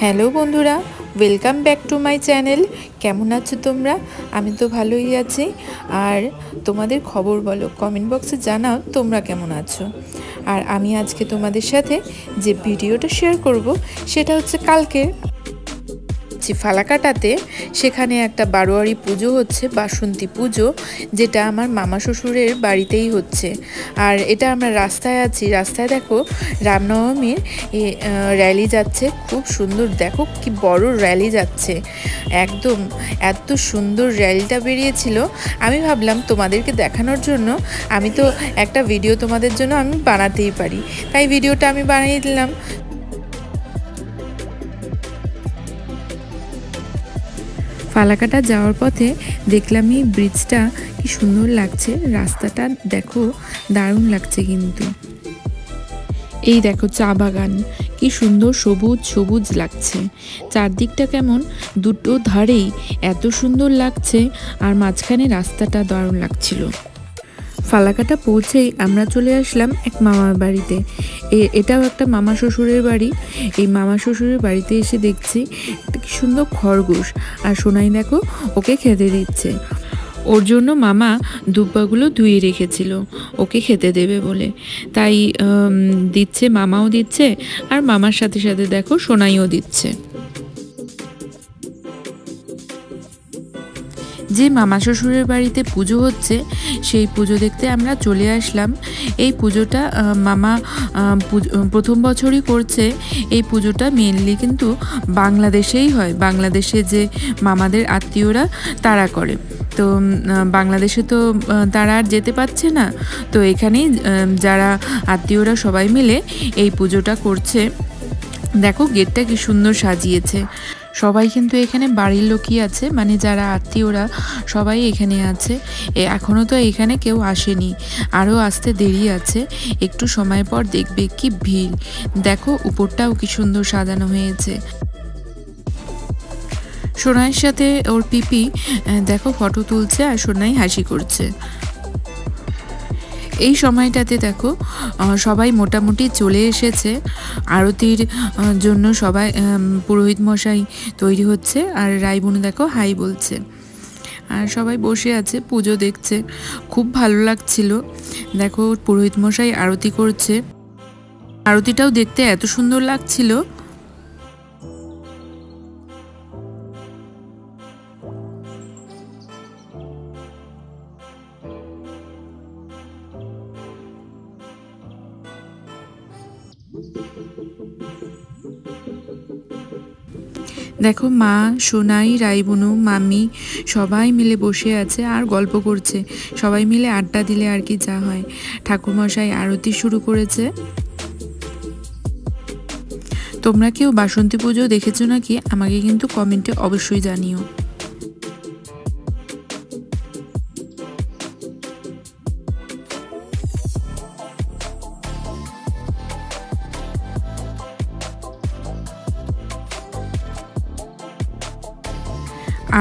Hello বন্ধুরা, welcome back to my channel. কেমন আছো তোমরা? আমি তো ভালোই আছি। আর তোমাদের খবর বলো, কমেন্ট বক্সে জানাও তোমরা কেমন আছো। আর আমি আজকে তোমাদের সাথে যে ভিডিওটা শেয়ার করব সেটা হচ্ছে কালকে ফালাকাটাতে সেখানে একটা বারোয়ারি পুজো হচ্ছে, বাসন্তী পুজো, যেটা আমার মামা শ্বশুরের বাড়িতেই হচ্ছে। আর এটা আমরা রাস্তায় আছি, রাস্তায় দেখো রামনবমীর র্যালি যাচ্ছে, খুব সুন্দর, দেখো কি বড় র্যালি যাচ্ছে একদম। এত সুন্দর র্যালিটা বেরিয়েছিল, আমি ভাবলাম তোমাদেরকে দেখানোর জন্য আমি তো একটা ভিডিও তোমাদের জন্য আমি বানাতেই পারি, তাই ভিডিওটা আমি বানিয়ে দিলাম। ফালাকাটা যাওয়ার পথে দেখলাম এই ব্রিজটা কি সুন্দর লাগছে, রাস্তাটা দেখো দারুণ লাগছে কিন্তু। এই দেখো চা বাগান, কি সুন্দর সবুজ সবুজ লাগছে, চারদিকটা কেমন দুটো ধারেই এত সুন্দর লাগছে, আর মাঝখানে রাস্তাটা দারুণ লাগছিল। ফালাকাটা পৌঁছেই আমরা চলে আসলাম এক মামার বাড়িতে। এটাও একটা মামা শ্বশুরের বাড়ি। এই মামা শ্বশুরের বাড়িতে এসে দেখছি একটা কি সুন্দর খরগোশ, আর সোনাই দেখো ওকে খেতে দিচ্ছে। ওর জন্য মামা দুব্বাগুলো ধুয়ে রেখেছিল ওকে খেতে দেবে বলে, তাই দিচ্ছে, মামাও দিচ্ছে আর মামার সাথে সাথে দেখো সোনাইও দিচ্ছে। যে মামা শ্বশুরের বাড়িতে পুজো হচ্ছে সেই পুজো দেখতে আমরা চলে আসলাম। এই পুজোটা মামা প্রথম বছরই করছে। এই পুজোটা মেনলি কিন্তু বাংলাদেশেই হয়, বাংলাদেশে যে মামাদের আত্মীয়রা তারা করে। তো বাংলাদেশে তো তারা আর যেতে পারছে না, তো এখানেই যারা আত্মীয়রা সবাই মিলে এই পুজোটা করছে। দেখো গেটটা কি সুন্দর সাজিয়েছে। সবাই কিন্তু এখানে বাড়ির লোকই আছে, মানে যারা আত্মীয়রা সবাই এখানে আছে। এখনও তো এখানে কেউ আসেনি, আরও আসতে দেরি আছে, একটু সময় পর দেখবে কি ভিড়। দেখো উপরটাও কি সুন্দর সাজানো হয়েছে। সোনাইয়ের সাথে ওর পিপি দেখো ফটো তুলছে, আর সোনাই হাসি করছে। এই সময়টাতে দেখো সবাই মোটামুটি চলে এসেছে আরতির জন্য। সবাই পুরোহিত মশাই তৈরি হচ্ছে, আর রাইবুনু দেখো হাই বলছে, আর সবাই বসে আছে পুজো দেখছে। খুব ভালো লাগছিল। দেখো পুরোহিত মশাই আরতি করছে, আরতিটাও দেখতে এত সুন্দর লাগছিল। দেখো মা, সোনাই, রাইবুনু, মামি সবাই মিলে বসে আছে আর গল্প করছে। সবাই মিলে আড্ডা দিলে আর কি যা হয়। ঠাকুরমশাই আরতি শুরু করেছে। তোমরা কেউ বাসন্তী পুজো দেখেছো নাকি আমাকে কিন্তু কমেন্টে অবশ্যই জানিও।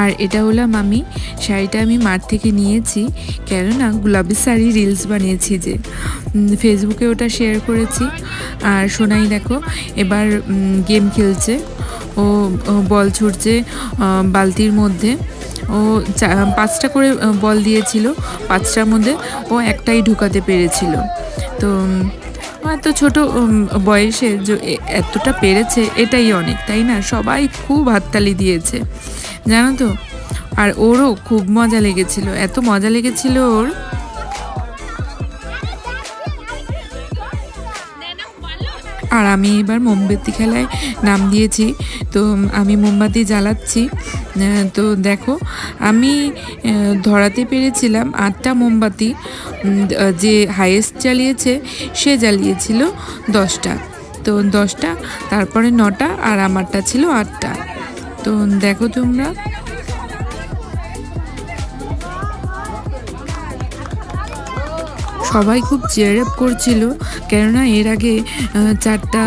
আর এটা হলাম আমি, শাড়িটা আমি মাঠ থেকে নিয়েছি, কেননা গোলাপি শাড়ি রিলস বানিয়েছি, যে ফেসবুকে ওটা শেয়ার করেছি। আর সোনাই দেখো এবার গেম খেলছে, ও বল ছুটছে বালতির মধ্যে। ও 5টা করে বল দিয়েছিল, 5টার মধ্যে ও একটাই ঢুকাতে পেরেছিল। তো এত ছোট বয়সে এতটা পেরেছে, এটাই অনেক, তাই না? সবাই খুব হাততালি দিয়েছে জানো তো। আর ওরও খুব মজা লেগেছিল, এত মজা লেগেছিল ওর। আর আমি এবার মোমবাতি খেলায় নাম দিয়েছি, তো আমি মোমবাতি জ্বালাচ্ছি। তো দেখো আমি ধরাতে পেরেছিলাম 8টা মোমবাতি, যে হাইয়েস্ট জ্বালিয়েছে সে জ্বালিয়েছিল 10টা। তো 10টা, তারপরে 9টা, আর আমারটা ছিল 8টা। তো দেখো তোমরা, সবাই খুব চেয়ার আপ করছিল, কেননা এর আগে 4টা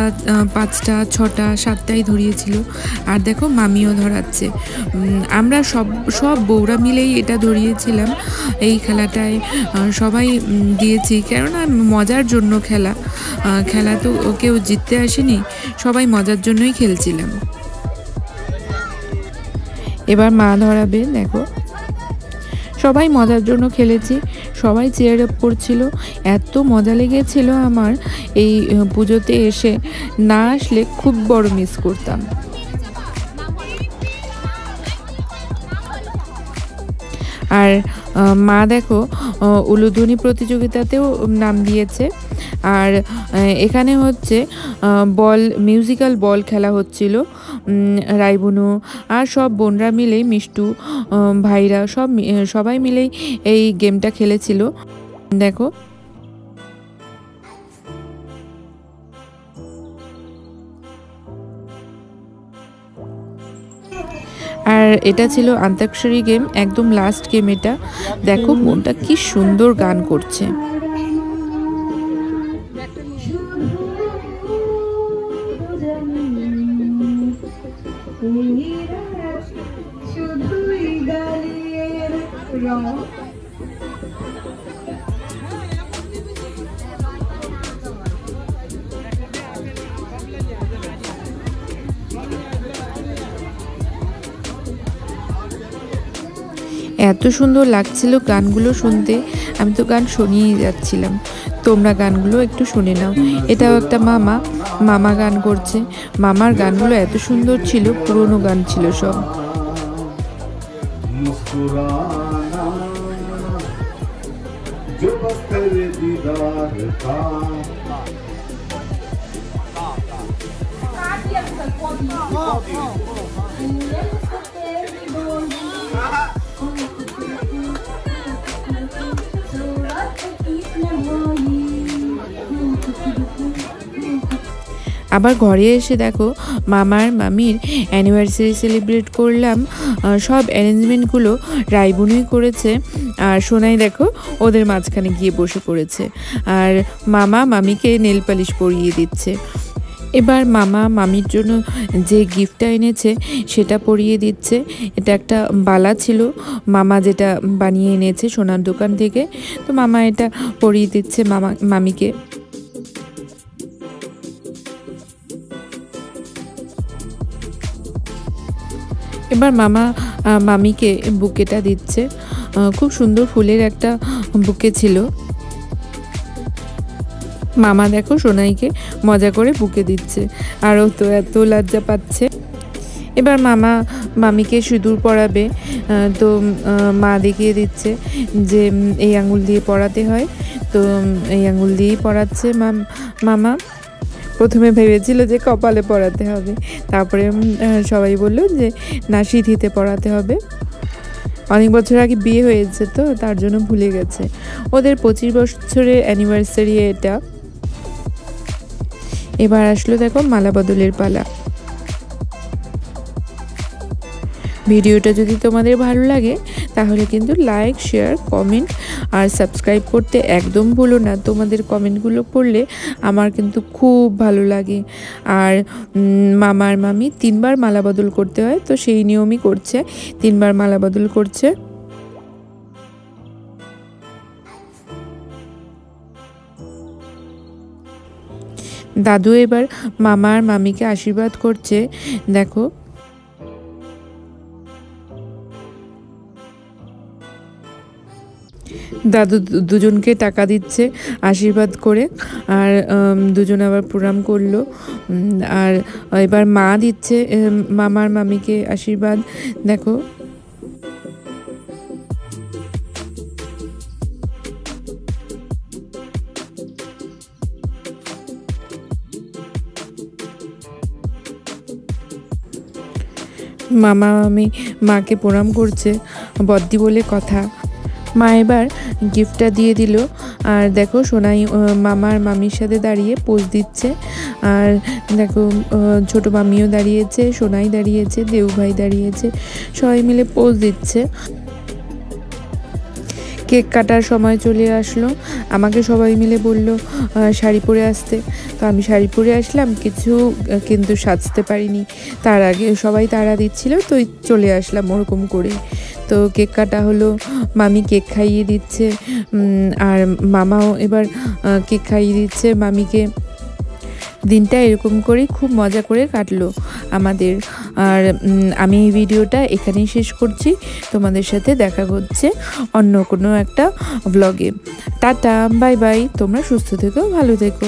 5টা 6টা 7টাই ধরিয়েছিল। আর দেখো মামিও ধরাচ্ছে। আমরা সব বউরা মিলেই এটা ধরিয়েছিলাম। এই খেলাটায় সবাই দিয়েছি, কেননা মজার জন্য খেলা তো কেউ জিততে আসেনি, সবাই মজার জন্যই খেলছিলাম। এবার মা ধরাবে। দেখো সবাই মজার জন্য খেলেছি, সবাই চেয়ার আপ করছিল। এত মজা লেগেছিল আমার এই পুজোতে এসে, না আসলে খুব বড় মিস করতাম। আর মা দেখো উলুধ্বনি প্রতিযোগিতাতেও নাম দিয়েছে। আর এখানে হচ্ছে মিউজিক্যাল বল খেলা হচ্ছিল। রাইবুনু আর সব বোনরা মিলেই, মিষ্টু ভাইরা সবাই মিলেই এই গেমটা খেলেছিল। দেখো আর এটা ছিল অন্তাক্ষরী গেম, একদম লাস্ট গেম এটা। দেখো বোনটা কি সুন্দর গান করছে। এত সুন্দর লাগছিল গানগুলো শুনতে, আমি তো গান শুনিয়ে যাচ্ছিলাম। তোমরা গানগুলো একটু শুনে নাও। এটাও একটা মামা গান করছে। মামার গানগুলো এত সুন্দর ছিল, পুরনো গান ছিল সব। আবার ঘরে এসে দেখো মামার মামির অ্যানিভার্সারি সেলিব্রেট করলাম। সব অ্যারেঞ্জমেন্টগুলো রাইবুনুই করেছে। আর সোনাই দেখো ওদের মাঝখানে গিয়ে বসে পড়েছে, আর মামা মামিকে নেল পালিশ পরিয়ে দিচ্ছে। এবার মামা মামির জন্য যে গিফটটা এনেছে সেটা পরিয়ে দিচ্ছে। এটা একটা বালা ছিল, মামা যেটা বানিয়ে এনেছে সোনার দোকান থেকে। তো মামা এটা পরিয়ে দিচ্ছে মামিকে। এবার মামা মামিকে বুকেটা দিচ্ছে। খুব সুন্দর ফুলের একটা বুকে ছিল। মামা দেখো সোনাইকে মজা করে বুকে দিচ্ছে, আর ও তো এত লজ্জা পাচ্ছে। এবার মামা মামিকে সিঁদুর পরাবে। তো মা দেখিয়ে দিচ্ছে যে এই আঙুল দিয়ে পরাতে হয়। তো এই আঙুল দিয়েই পরাচ্ছে মামা। প্রথমে ভেবেছিল যে কপালে পরাতে হবে, তারপরে সবাই বলল যে না, সিঁথিতে পরাতে হবে। অনেক বছর আগে বিয়ে হয়েছে তো তার জন্য ভুলে গেছে। ওদের 25 বছরের অ্যানিভার্সারি এটা। এবার আসলো দেখো মালা বদলের পালা। ভিডিওটা যদি তোমাদের ভালো লাগে তাহলে কিন্তু লাইক, শেয়ার, কমেন্ট আর সাবস্ক্রাইব করতে একদম ভুলো না। তোমাদের কমেন্টগুলো পড়লে আমার কিন্তু খুব ভালো লাগে। আর মামার মামি 3বার মালা বদল করতে হয়, তো সেই নিয়মই করছে, 3বার মালা বদল করছে। দাদু এবার মামার মামিকে আশীর্বাদ করছে। দেখো দাদু দুজনকে টাকা দিচ্ছে আশীর্বাদ করে, আর দুজন আবার প্রণাম করলো। আর এবার মা দিচ্ছে মামার মামিকে আশীর্বাদ। দেখো মামা মামি মাকে প্রণাম করছে, বদ্দি বলে কথা। মা এবার গিফটটা দিয়ে দিল। আর দেখো সোনাই মামার মামির সাথে দাঁড়িয়ে পোজ দিচ্ছে। আর দেখো ছোট মামিও দাঁড়িয়েছে, সোনাই দাঁড়িয়েছে, দেউ ভাই দাঁড়িয়েছে, সবাই মিলে পোজ দিচ্ছে। কেক কাটার সময় চলে আসলো, আমাকে সবাই মিলে বলল শাড়ি পরে আসতে। তো আমি শাড়ি পরে আসলাম, কিছু কিন্তু সাজতে পারিনি। তার আগে সবাই তাড়া দিচ্ছিল, তো চলে আসলাম ওরকম করে। তো কেক কাটা হলো, মামি কেক খাইয়ে দিচ্ছে, আর মামাও এবার কেক খাইয়ে দিচ্ছে মামিকে। দিনটা এরকম করেই খুব মজা করে কাটলো আমাদের। আর আমি এই ভিডিওটা এখানেই শেষ করছি। তোমাদের সাথে দেখা হচ্ছে অন্য কোনো একটা ব্লগে। Tata, bye bye. তোমরা সুস্থ থেকো, ভালো থেকো।